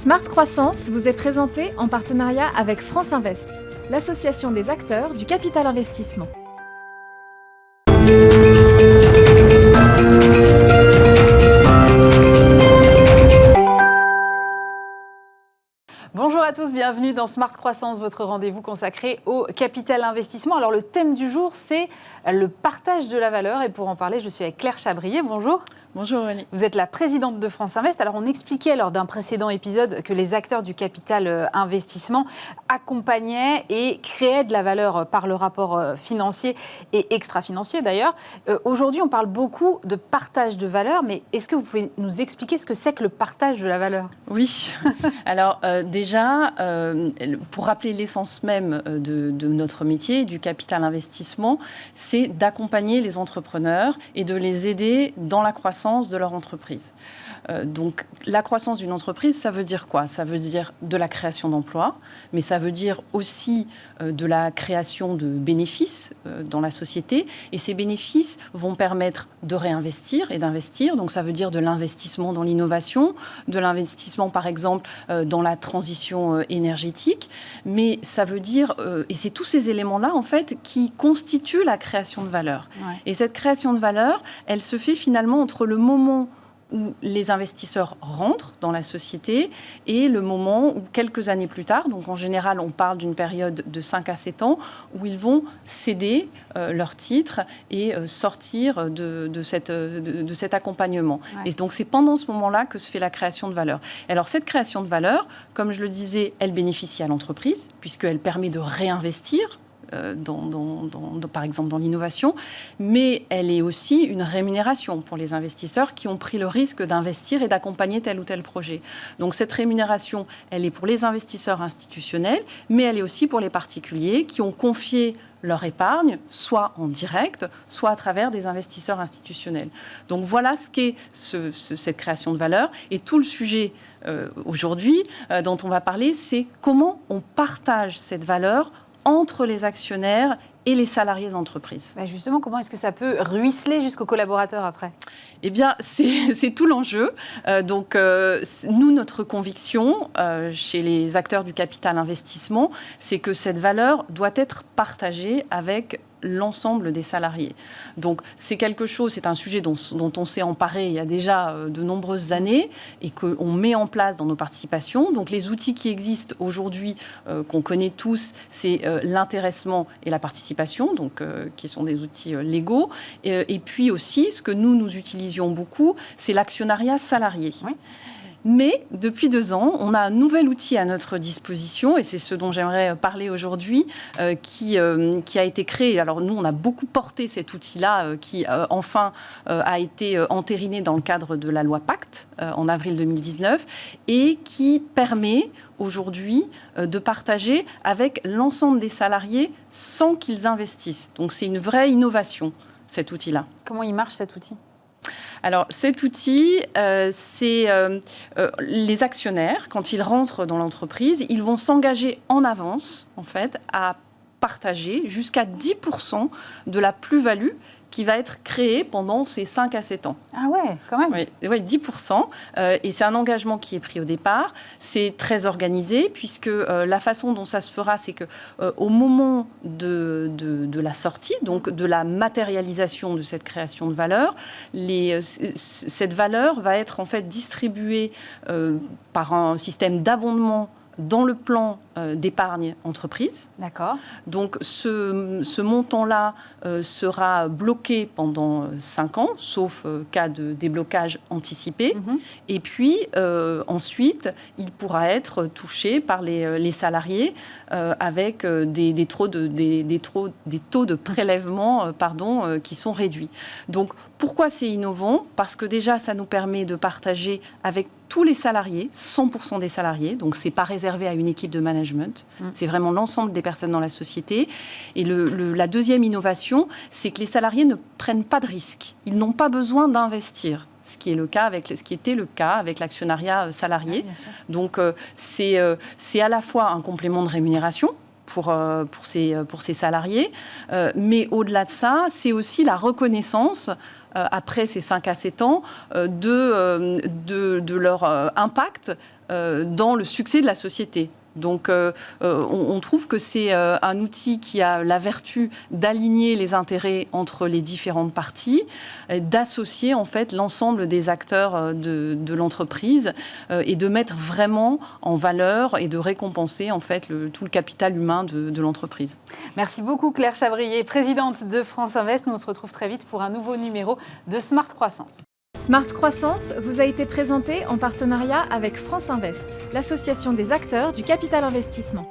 Smart Croissance vous est présenté en partenariat avec France Invest, l'association des acteurs du capital investissement. Bonjour à tous, bienvenue dans Smart Croissance, votre rendez-vous consacré au capital investissement. Alors le thème du jour, c'est le partage de la valeur. Et pour en parler, je suis avec Claire Chabrier. Bonjour. Bonjour Aurélie. Vous êtes la présidente de France Invest. Alors on expliquait lors d'un précédent épisode que les acteurs du capital investissement accompagnaient et créaient de la valeur par le rapport financier et extra-financier d'ailleurs. Aujourd'hui, on parle beaucoup de partage de valeur, mais est-ce que vous pouvez nous expliquer ce que c'est que le partage de la valeur ? Oui. Alors déjà, pour rappeler l'essence même de notre métier, du capital investissement, c'est d'accompagner les entrepreneurs et de les aider dans la croissance de leur entreprise. Donc, la croissance d'une entreprise, ça veut dire quoi ? Ça veut dire de la création d'emplois, mais ça veut dire aussi de la création de bénéfices dans la société. Et ces bénéfices vont permettre de réinvestir et d'investir. Donc, ça veut dire de l'investissement dans l'innovation, de l'investissement, par exemple, dans la transition énergétique. Mais ça veut dire, et c'est tous ces éléments-là, en fait, qui constituent la création de valeur. Ouais. Et cette création de valeur, elle se fait finalement entre le moment où les investisseurs rentrent dans la société et le moment où, quelques années plus tard, donc en général on parle d'une période de 5 à 7 ans, où ils vont céder leurs titres et sortir de cet accompagnement. Ouais. Et donc c'est pendant ce moment-là que se fait la création de valeur. Alors cette création de valeur, comme je le disais, elle bénéficie à l'entreprise, puisqu'elle permet de réinvestir par exemple dans l'innovation, mais elle est aussi une rémunération pour les investisseurs qui ont pris le risque d'investir et d'accompagner tel ou tel projet. Donc cette rémunération, elle est pour les investisseurs institutionnels, mais elle est aussi pour les particuliers qui ont confié leur épargne, soit en direct, soit à travers des investisseurs institutionnels. Donc voilà ce qu'est cette création de valeur. Et tout le sujet aujourd'hui dont on va parler, c'est comment on partage cette valeur entre les actionnaires et les salariés de l'entreprise. Bah justement, comment est-ce que ça peut ruisseler jusqu'aux collaborateurs après ? Eh bien, c'est tout l'enjeu. Nous, notre conviction chez les acteurs du capital investissement, c'est que cette valeur doit être partagée avec l'ensemble des salariés. Donc, c'est un sujet dont on s'est emparé il y a déjà de nombreuses années et qu'on met en place dans nos participations. Donc, les outils qui existent aujourd'hui, qu'on connaît tous, c'est l'intéressement et la participation, donc, qui sont des outils légaux. Et puis aussi, ce que nous utilisons beaucoup, c'est l'actionnariat salarié. Oui. Mais depuis 2 ans, on a un nouvel outil à notre disposition, et c'est ce dont j'aimerais parler aujourd'hui, qui a été créé. Alors nous, on a beaucoup porté cet outil-là, qui enfin a été entériné dans le cadre de la loi Pacte en avril 2019, et qui permet aujourd'hui de partager avec l'ensemble des salariés sans qu'ils investissent. Donc c'est une vraie innovation, cet outil-là. Comment il marche cet outil ? Alors, cet outil, c'est les actionnaires, quand ils rentrent dans l'entreprise, ils vont s'engager en avance, en fait, à partager jusqu'à 10% de la plus-value qui va être créée pendant ces 5 à 7 ans. Ah ouais, quand même. Oui, 10%. Et c'est un engagement qui est pris au départ. C'est très organisé, puisque la façon dont ça se fera, c'est qu'au moment de la sortie, donc de la matérialisation de cette création de valeur, cette valeur va être en fait distribuée par un système d'abondement dans le plan d'épargne entreprise. D'accord. Donc, ce montant-là sera bloqué pendant 5 ans, sauf cas de déblocage anticipé. Mm-hmm. Et puis, ensuite, il pourra être touché par les salariés avec des taux de prélèvement qui sont réduits. Donc, pourquoi c'est innovant ? Parce que déjà, ça nous permet de partager avec tous les salariés, 100% des salariés. Donc, ce n'est pas réservé à une équipe de management. C'est vraiment l'ensemble des personnes dans la société. Et la deuxième innovation, c'est que les salariés ne prennent pas de risques. Ils n'ont pas besoin d'investir. Ce qui était le cas avec l'actionnariat salarié. Ah, donc, c'est à la fois un complément de rémunération pour ces salariés, mais au-delà de ça, c'est aussi la reconnaissance après ces 5 à 7 ans de leur impact dans le succès de la société. Donc, on trouve que c'est un outil qui a la vertu d'aligner les intérêts entre les différentes parties, d'associer en fait l'ensemble des acteurs de l'entreprise et de mettre vraiment en valeur et de récompenser en fait tout le capital humain de l'entreprise. Merci beaucoup Claire Chavrier, présidente de France Invest. Nous on se retrouve très vite pour un nouveau numéro de Smart Croissance. Smart Croissance vous a été présenté en partenariat avec France Invest, l'association des acteurs du capital investissement.